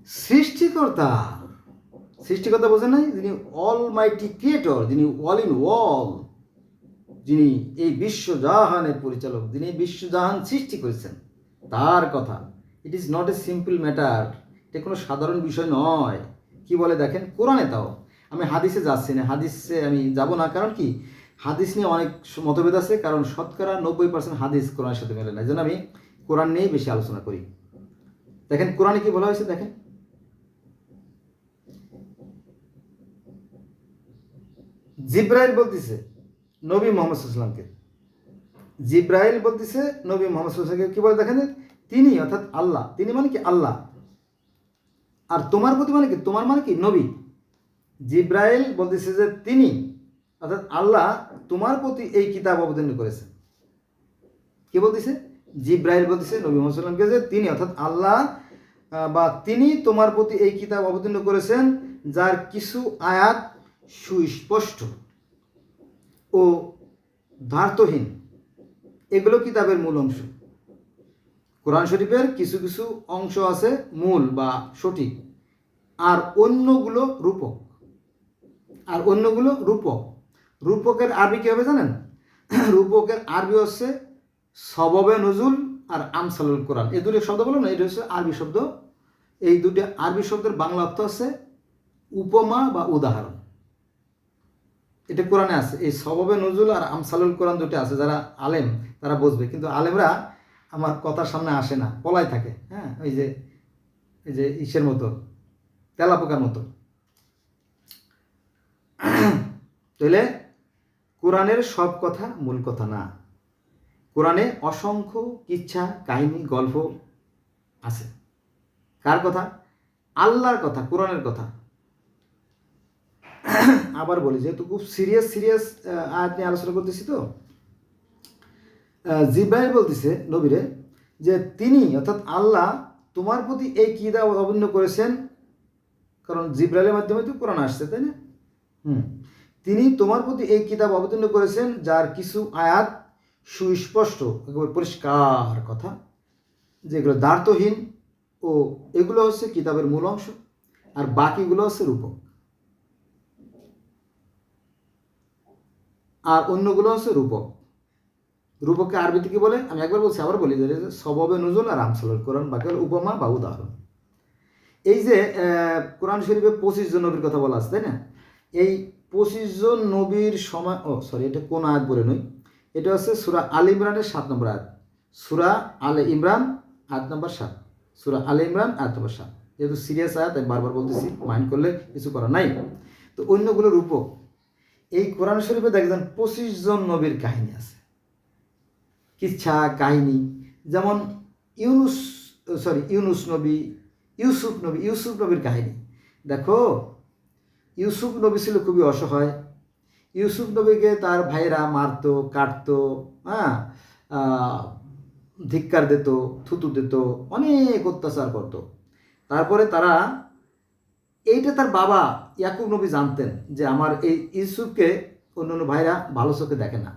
সৃষ্টিকর্তা। সৃষ্টিকর্তা বোঝেন নাই? যিনি অল মাইটি ক্রিয়েটর, যিনি অল ইন অল, যিনি এই বিশ্বজাহানের পরিচালক, যিনি এই বিশ্বজাহান সৃষ্টি করেছেন, তার কথা। It is not a simple matter. এটা কোনো সাধারণ বিষয় নয়। কি বলে দেখেন কোরআনে, তাও আমি হাদিসে যাচ্ছি না, হাদিসে আমি যাব না। কারণ কি, হাদিস নিয়ে অনেক মতভেদ আছে, কারণ শতকরা 90% হাদিস কোরআনের সাথে মেলে না। এই জন্য আমি কোরআন নিয়েই বেশি আলোচনা করি। দেখেন কোরআনে কি বলা হয়েছে, দেখেন জিব্রাইল বলতেছে নবী মোহাম্মদ সাল্লামকে, জিব্রাইল বলতেছে নবী মোহাম্মদ সাল্লামকে, কি বলে দেখেন, তিনি অর্থাৎ আল্লাহ, তিনি মানে কি আল্লাহ, আর তোমার প্রতি মানে কি, তোমার মানে কি নবী। জিব্রাইল বলতেছে যে তিনি অর্থাৎ আল্লাহ তোমার প্রতি এই কিতাব অবতীর্ণ করেছেন। কি বলতেছে? জিব্রাইল বলতেছে নবী মুহাম্মদ সাল্লাল্লাহু আলাইহি ওয়াসাল্লামকে যে তিনি অর্থাৎ আল্লাহ বা তিনি তোমার প্রতি এই কিতাব অবতীর্ণ করেছেন, যার কিছু আয়াত সুস্পষ্ট ও ধার্তহীন। এগুলো কিতাবের মূল অংশ। কোরআন শরীফের কিছু কিছু অংশ আছে মূল বা সঠিক, আর অন্যগুলো রূপক। আর অন্যগুলো রূপক। রূপকের আরবি কী হবে জানেন? রূপকের আরবি হচ্ছে সববে নজুল আর আমসালুল কোরআন। এই দুটো শব্দ বলো না, এটা হচ্ছে আরবি শব্দ। এই দুটো আরবি শব্দের বাংলা অর্থ হচ্ছে উপমা বা উদাহরণ। এটা কোরআনে আছে। এই সববে নজুল আর আমসালুল কোরআন দুটো আছে। যারা আলেম তারা বুঝবে, কিন্তু আলেমরা আমার কথার সামনে আসে না, পলায় থাকে। হ্যাঁ, এই যে ইসের মতো, তেলাপোকার মতো। তাহলে কোরআনের সব কথা মূল কথা না। কোরআনে অসংখ্য কিচ্ছা, কাহিনী, গল্প আছে। কার কথা? আল্লাহর কথা, কোরআনের কথা। আবার বলি, যেহেতু খুব সিরিয়াস আয়াত নিয়ে আলোচনা করতেছি, তো জিব্রাইল বলতেছে নবীরে যে তিনি অর্থাৎ আল্লাহ তোমার প্রতি এই কিতাব অবতীর্ণ করেছেন, কারণ জিব্রাইলের মাধ্যমে তো কোরআন আসছে, তাই না? তিনি তোমার প্রতি এই কিতাব অবতীর্ণ করেছেন, যার কিছু আয়াত সুস্পষ্ট, একেবারে পরিষ্কার কথা, যেগুলো দ্বার্থহীন, ও এগুলো হচ্ছে কিতাবের মূল অংশ, আর বাকিগুলো হচ্ছে রূপক, আর অন্যগুলো হচ্ছে রূপক। রূপককে আরবিতে কি বলে? আমি একবার বলছি, আবার বলি, সববে নজুল আর আমসালুল কোরআন, বাকি হলো উপমা বা উদাহরণ। এই যে কোরআন শরীফে 25 জন নবীর কথা বলা আছে, তাই না? এই 25 জন নবীর সময়, এটা কোন আয়াত বলে নই, এটা হচ্ছে সূরা আলে ইমরানের 7 নম্বর আয়াত। সূরা আলে ইমরান আয়াত নম্বর 7। সূরা আলে ইমরান আয়াত নম্বর 7। যেহেতু সিরিয়াস আয়াত, আমি বারবার বলতেছি, মাইন্ড করলে কিছু করার নাই। তো অন্যগুলো রূপক। এই কোরআন শরীফে দেখবেন 25 জন নবীর কাহিনী আছে, কিচ্ছা, কাহিনী। যেমন ইউনুস নবী, ইউসুফ নবীর কাহিনী দেখো। ইউসুফ নবী ছিল খুবই অসহায়। ইউসুফ নবীকে তার ভাইয়েরা মারতো, কাটতো, হ্যাঁ, ধিক্কার দিত, থুতু দিত, অনেক অত্যাচার করত। তারপরে তারা, এইটা তার বাবা ইয়াকুব নবী জানতেন যে আমার এই ইউসুফকে অন্য ভাইরা ভালো চোখে দেখে না,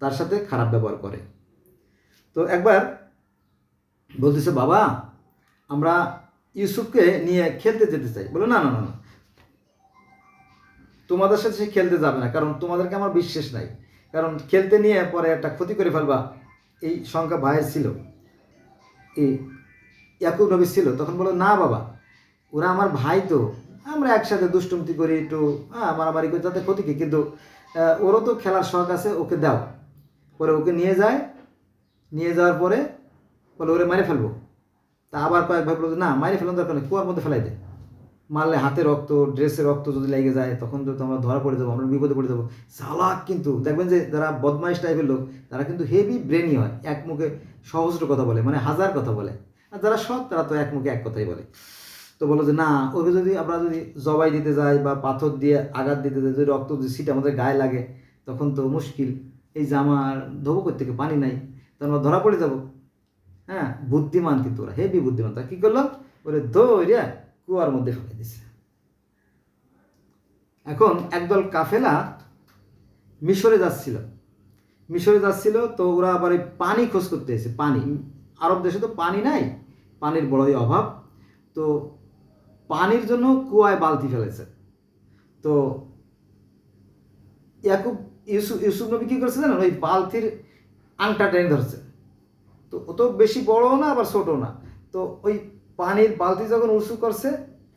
তার সাথে খারাপ ব্যবহার করে। তো একবার বলতেছে, বাবা আমরা ইউসুফকে নিয়ে খেলতে যেতে চাই। বলে, না না না না, তোমাদের সাথে সে খেলতে যাবে না, কারণ তোমাদেরকে আমার বিশ্বাস নাই, কারণ খেলতে নিয়ে পরে একটা ক্ষতি করে ফেলবা। এই সংখ্যা ভাইয়ের ছিল, এই ইয়াকুব নবী ছিল। তখন বলো, না বাবা, ওরা আমার ভাই, তো আমরা একসাথে দুষ্টুমতি করি, একটু মারামারি করি, তাতে ক্ষতি কি, কিন্তু ওরও তো খেলার শখ আছে, ওকে দাও। পরে ওকে নিয়ে যাওয়ার পরে বলে ওরে মেরে ফেলবো। তা আবার কয়েক ভাই বলতো, না মারে ফেলার দরকার নেই, কুয়ার মধ্যে ফেলাই দে, মারলে হাতে রক্ত, ড্রেসে রক্ত যদি লেগে যায় তখন তো আমরা ধরা পড়ে যাবো, আমরা বিপদে পড়ে যাবো। চালাক, কিন্তু দেখবেন যে যারা বদমাইশ টাইপের লোক, তারা কিন্তু হেভি ব্রেনই হয়, এক মুখে সহস্র কথা বলে, মানে হাজার কথা বলে। আর যারা সৎ, তারা তো এক মুখে এক কথাই বলে। তো বলো যে না, ওকে যদি আমরা যদি জবাই দিতে যাই বা পাথর দিয়ে আঘাত দিতে যাই, যদি রক্ত যদি সিট আমাদের গায়ে লাগে, তখন তো মুশকিল। এই জামার ধোবো থেকে পানি নাই, তখন আমরা ধরা পড়ে যাব। হ্যাঁ, বুদ্ধিমান, কিন্তু ওরা হেভি বুদ্ধিমান। তা কী করলাম, ওরে দৌড়ে কুয়ার মধ্যে ফেলে দিছে। এখন একদল কাফেলা মিশরে যাচ্ছিল, তো ওরা আবার পানি খোঁজ করতে এসে, পানি, আরব দেশে তো পানি নাই, পানির বড়ই অভাব। তো পানির জন্য কুয়ায় বালতি ফেলেছে। তো ইউসুফ নবী কী করছে জানেন, ওই বালতির আংটা টেনে ধরছে। তো ও তো বেশি বড়ও না আবার ছোটও না। তো ওই পানির বালতি যখন উঁচু করছে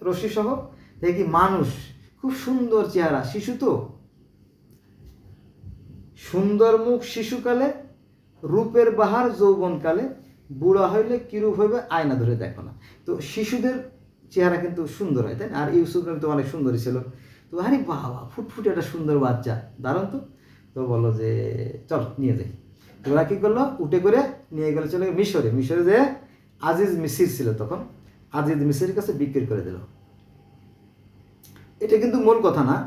রশি সহ, দেখি মানুষ, খুব সুন্দর চেহারা, শিশু তো, সুন্দর মুখ শিশুকালে, রূপের বাহার যৌবনকালে, বুড়া হইলে কিরূপ হইবে আয়না ধরে দেখো না। তো শিশুদের চেহারা কিন্তু সুন্দর হয়, তাই না? আর ইউসুফ নবী তো অনেক সুন্দরই ছিল। তো আরে বাবা, ফুটফুটে একটা সুন্দর বাচ্চা, দারুণ তো। তো বললো যে চল নিয়ে যাই। তো ওরা কী করলো, উঠে করে নিয়ে গেলে চলে মিশরে। মিশরে যে আজিজ মিসির ছিল তখন, আজিজ মিসিরের কাছে বিক্রি করে দিল। এটা কিন্তু মূল কথা না।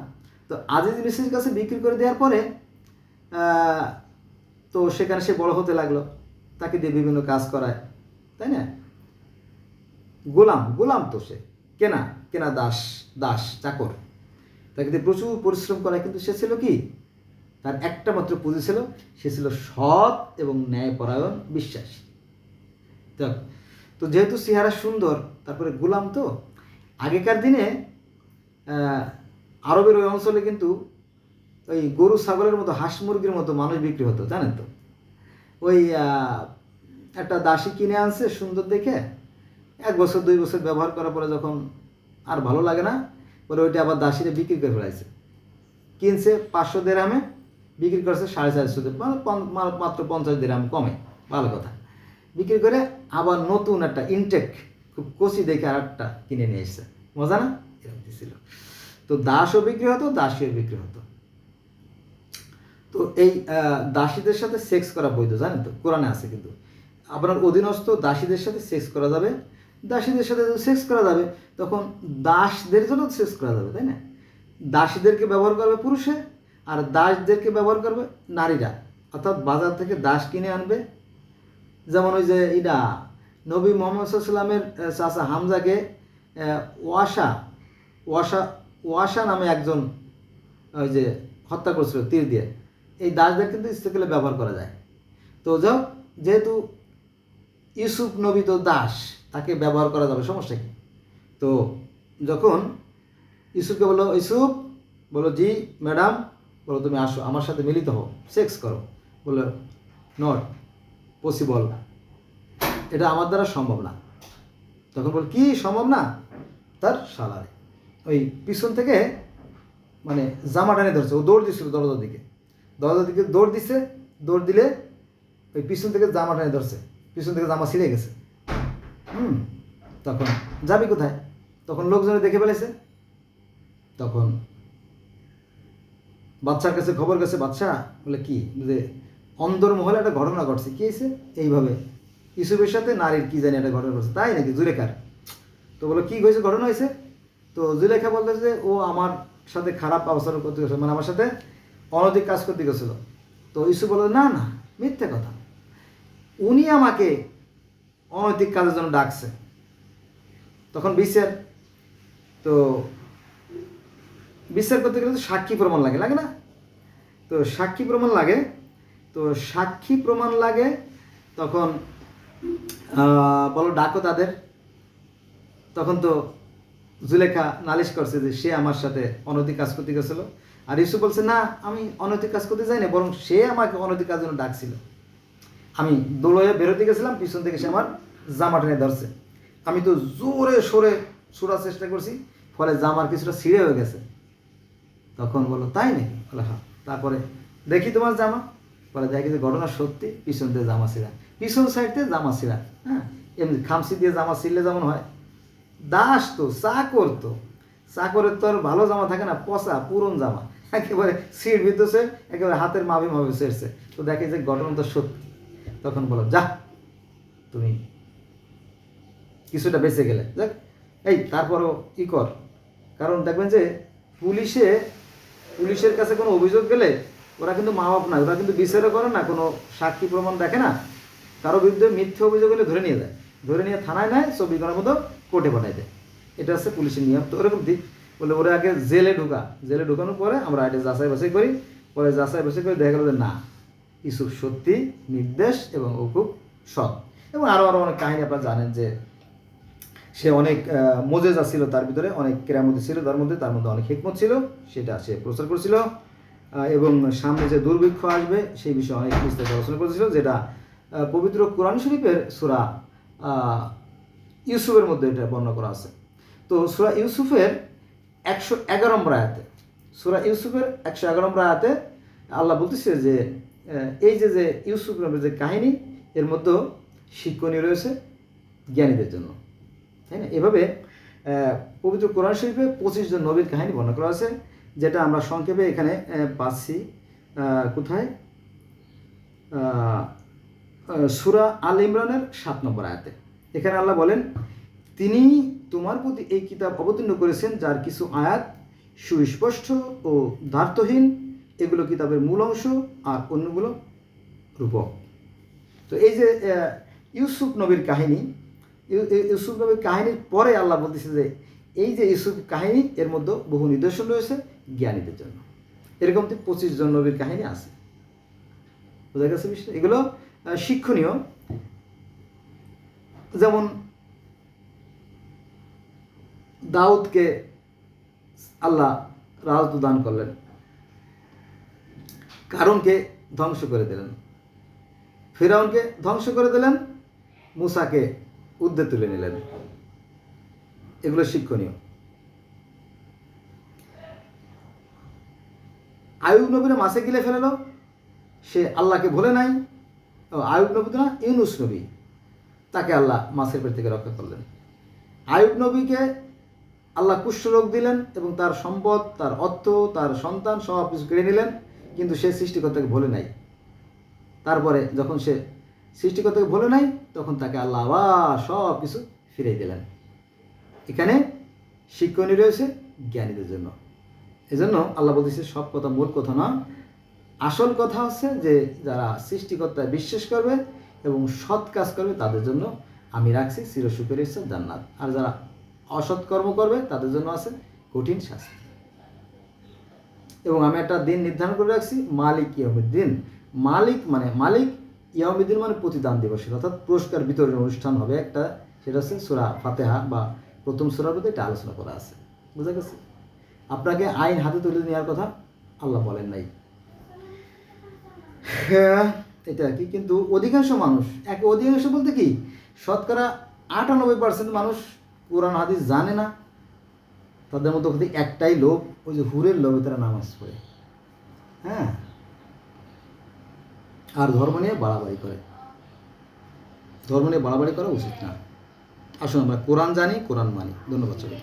তো আজিজ মিসিরের কাছে বিক্রি করে দেওয়ার পরে তো সেখানে সে বড় হতে লাগলো, তাকে দিয়ে বিভিন্ন কাজ করায়, তাই না? গোলাম তো সে, কেনা দাস চাকর, তাকে দিয়ে প্রচুর পরিশ্রম করায়। কিন্তু সে ছিল কি, তার একটা মাত্র পুঁজি ছিল, সে ছিল সৎ এবং ন্যায়পরায়ণ, বিশ্বাসী। তো যেহেতু চেহারা সুন্দর, তারপরে গোলাম তো, আগেকার দিনে আরবের ওই অঞ্চলে কিন্তু ওই গরু ছাগলের মতো, হাঁস মুরগির মতো মানুষ বিক্রি হতো, জানেন তো। ওই একটা দাসী কিনে আনছে সুন্দর দেখে, 1 বছর 2 বছর ব্যবহার করার পরে যখন আর ভালো লাগে না, পরে ওইটা আবার দাসীরা বিক্রি করে ফেলাইছে। কিনছে 500 দিরহামে, বিক্রি করছে 450, মাত্র 50 দিরহাম কমে, ভালো কথা। বিক্রি করে আবার নতুন একটা ইনটেক, খুব কচি দেখে আর একটা কিনে নিয়ে এসছে, মজা না? এরকম ছিল। তো দাসও বিক্রি হতো, দাসীও বিক্রি হতো। তো এই দাসীদের সাথে সেক্স করা বৈধ, জানেন তো, কোরআনে আছে। কিন্তু আপনার অধীনস্থ দাসীদের সাথে সেক্স করা যাবে, দাসীদের সাথে সেক্স করা যাবে, তখন দাসদের জন্য সেক্স করা যাবে, তাই না? দাসীদেরকে ব্যবহার করবে পুরুষে, আর দাসদেরকে ব্যবহার করবে নারীরা। অর্থাৎ বাজার থেকে দাস কিনে আনবে। যেমন ওই যে নবী মোহাম্মদ সাল্লামের চাচা হামজাকে ওয়াসা নামে একজন ওই যে হত্যা করছিল তীর দিয়ে। এই দাসদের কিন্তু ইস্তেকালে ব্যবহার করা যায়। তো যাও, যেহেতু ইউসুফ নবী তো দাস, তাকে ব্যবহার করা যাবে, সমস্যা কি? তো যখন ইউসুফকে বললো, ইউসুফ বলো, জি ম্যাডাম, বলো তুমি আসো, আমার সাথে মিলিত হও, সেক্স করো। বললো নট পসিবল, এটা আমার দ্বারা সম্ভব না। তখন বল, কি সম্ভব না? তার শালারে ওই পিছন থেকে মানে জামা টানে ধরছে। ও দৌড় দিচ্ছিল দরজার দিকে দৌড় দিচ্ছে। দৌড় দিলে ওই পিছন থেকে জামা টানে ধরছে, পিছন থেকে জামা ছিঁড়ে গেছে। তখন যাবি কোথায়? তখন লোকজনে দেখে ফেলেছে। তখন বাদশার কাছে খবর গেছে। বাদশা বলে, কি যে অন্দর মহলে একটা ঘটনা ঘটছে। কি হয়েছে? এইভাবে ইউসুফের সাথে নারীর কি জানি একটা ঘটনা ঘটছে। তাই নাকি? জুলেখার? তো বলো, কি হয়েছে, ঘটনা হয়েছে? তো জুলেখা বলতেছে যে ও আমার সাথে খারাপ আচরণ করতে গেছিল, মানে আমার সাথে অনৈতিক কাজ করতে গেছিলো। তো ইউসুফ বলল, না না, মিথ্যে কথা, উনি আমাকে অনৈতিক কাজের জন্য ডাকছে। তখন বিচার করতে গেলে তো সাক্ষী প্রমাণ লাগে না? তো সাক্ষী প্রমাণ লাগে। তখন বলো ডাকো তাদের। তখন তো জুলেখা নালিশ করছে যে সে আমার সাথে অনৈতিক কাজ করতে গেছিলো। আর ইউসুফ বলছে, না, আমি অনৈতিক কাজ করতে যাইনি, বরং সে আমাকে অনৈতিক কাজের জন্য ডাকছিল। আমি দৌড়ে বেরোতে গেছিলাম, পিছন থেকে সে আমার জামা টেনে ধরছে। আমি তো জোরে সোরে ছোড়ার চেষ্টা করছি, ফলে জামার কিছুটা ছিঁড়ে হয়ে গেছে। তখন বললো, তাই নাকি? বলে, হ্যাঁ। তারপরে দেখি তোমার জামা। বলে, দেখি যে ঘটনা সত্যি, পিছন দিয়ে জামা ছিঁড়া, পিছন সাইড দিয়ে জামা ছিঁড়া। হ্যাঁ, এমনি খামসি দিয়ে জামা ছিঁড়লে যেমন হয়। দাস তো, চাকরের তো আর ভালো জামা থাকে না, পচা পুরন জামা, একেবারে সিট ভিতরে একেবারে হাতের মাভি ছেড়ছে। তো দেখে যে ঘটনা তো সত্যি। তখন বলো, যা, তুমি কিছুটা বেঁচে গেলে। যাক, এই তারপরও ই কর, কারণ দেখবেন যে পুলিশের কাছে কোনো অভিযোগ গেলে ওরা কিন্তু মা বাপ না, ওরা কিন্তু বিচারও করে না, কোনো সাক্ষী প্রমাণ দেখে না। কারো বিরুদ্ধে মিথ্যে অভিযোগ হলে ধরে নিয়ে থানায় নেয়, 24 ঘন্টার মতো কোর্টে পাঠাই দেয়। এটা হচ্ছে পুলিশের নিয়ম। তো ওরকম দিক বলে ওরা আগে জেলে ঢুকানোর পরে আমরা এটা যাচাই বাছাই করি। পরে যাচাই বাছাই করে দেখা গেল যে না, ইউসুফ সত্যি নির্দেশ এবং ও খুব সৎ। এবং আরও অনেক কাহিনী আপনারা জানেন যে সে অনেক মোজেজা ছিল, তার ভিতরে অনেক কেরামতি ছিল, তার মধ্যে অনেক হিকমত ছিল, সেটা সে প্রচার করেছিল। এবং সামনে যে দুর্ভিক্ষ আসবে সেই বিষয়ে অনেক বিস্তারিত আলোচনা করেছিল, যেটা পবিত্র কোরআন শরীফের সূরা ইউসুফের মধ্যে এটা বর্ণনা করা আছে। তো সূরা ইউসুফের 111 নম্বর আয়াতে, সূরা ইউসুফের 111 নম্বর আয়াতে আল্লাহ বলতেছে যে এই যে ইউসুফ নবীর যে কাহিনী, এর মধ্যে শিক্ষণীয় রয়েছে জ্ঞানীদের জন্য, তাই না? এভাবে পবিত্র কোরআন শরীফে 25 জন নবীর কাহিনী বর্ণনা করা আছে, যেটা আমরা সংক্ষেপে এখানে পাচ্ছি। কোথায়? সূরা আল ইমরানের 7 নম্বর আয়াতে। এখানে আল্লাহ বলেন, তিনি তোমার প্রতি এই কিতাব অবতীর্ণ করেছেন যার কিছু আয়াত সুস্পষ্ট ও দ্বার্থহীন, এগুলো কিতাবের মূল অংশ, আর অন্যগুলো রূপক। তো এই যে ইউসুফ নবীর কাহিনী, ইউসুফ নবীর কাহিনীর পরে আল্লাহ বলতেছে যে এই যে ইউসুফ কাহিনী, এর মধ্যে বহু নিদর্শন রয়েছে জ্ঞানীদের জন্য। এরকম 25 জন নবীর কাহিনী আছে, বোঝা গেছে বিষয়? এগুলো শিক্ষণীয়। যেমন দাউদকে আল্লাহ রাজত্ব দান করলেন, কারণকে ধ্বংস করে দিলেন, ফিরআউনকে ধ্বংস করে দিলেন, মূসাকে উদ্দে তুলে নিলেন। এগুলো শিক্ষণীয়। আয়ুব নবীরা মাছে গিলে ফেললো, সে আল্লাহকে ভুলে নাই। আয়ুব নবী তো না, ইউনুস নবী, তাকে আল্লাহ মাছের পেট থেকে রক্ষা করলেন। আয়ুব নবীকে আল্লাহ কুষ্ঠরোগ দিলেন এবং তার সম্পদ, তার অর্থ, তার সন্তান সব কিছু কেড়ে নিলেন, কিন্তু সে সৃষ্টিকর্তাকে ভুলে নাই। তারপরে যখন সে সৃষ্টিকর্তাকে ভুলে নাই, তখন তাকে আল্লাহ আবার সব কিছু ফিরিয়ে দিলেন। এখানে শিক্ষণীয় রয়েছে জ্ঞানীদের জন্য। এজন্য আল্লাহ বলতেছে সব কথা মূল কথা না, আসল কথা হচ্ছে যে যারা সৃষ্টিকর্তায় বিশ্বাস করবে এবং সৎ কাজ করবে, তাদের জন্য আমি রাখছি চিরসুখের ইচ্ছা জান্নাত, আর যারা অসৎ কর্ম করবে তাদের জন্য আছে কঠিন শাস্তি। এবং আমি একটা দিন নির্ধারণ করে রাখছি, মালিক ইয়াউমিদ্দিন। মালিক ইয়াউমিদ্দিন মানে প্রতিদান দিবসের, অর্থাৎ পুরস্কার বিতরণের অনুষ্ঠান হবে একটা, সেটা হচ্ছে সূরা ফাতিহা বা প্রথম সূরার মধ্যে এটা আলোচনা করা আছে, বুঝা গেছে? আপনাকে আইন হাতে তুলে নেওয়ার কথা আল্লাহ বলেন নাই, এটা কি? কিন্তু অধিকাংশ মানুষ, অধিকাংশ বলতে কি, শতকরা 98% মানুষ কোরআন হাদিস জানে না। তাদের মধ্যে একটাই লোভ, ওই যে হুরের লোভে তারা নামাজ পড়ে, হ্যাঁ, আর ধর্ম নিয়ে বাড়াবাড়ি করে। ধর্ম নিয়ে বাড়াবাড়ি করা উচিত না। আসুন আমরা কোরআন জানি, কোরআন মানি। ধন্যবাদ সবাই।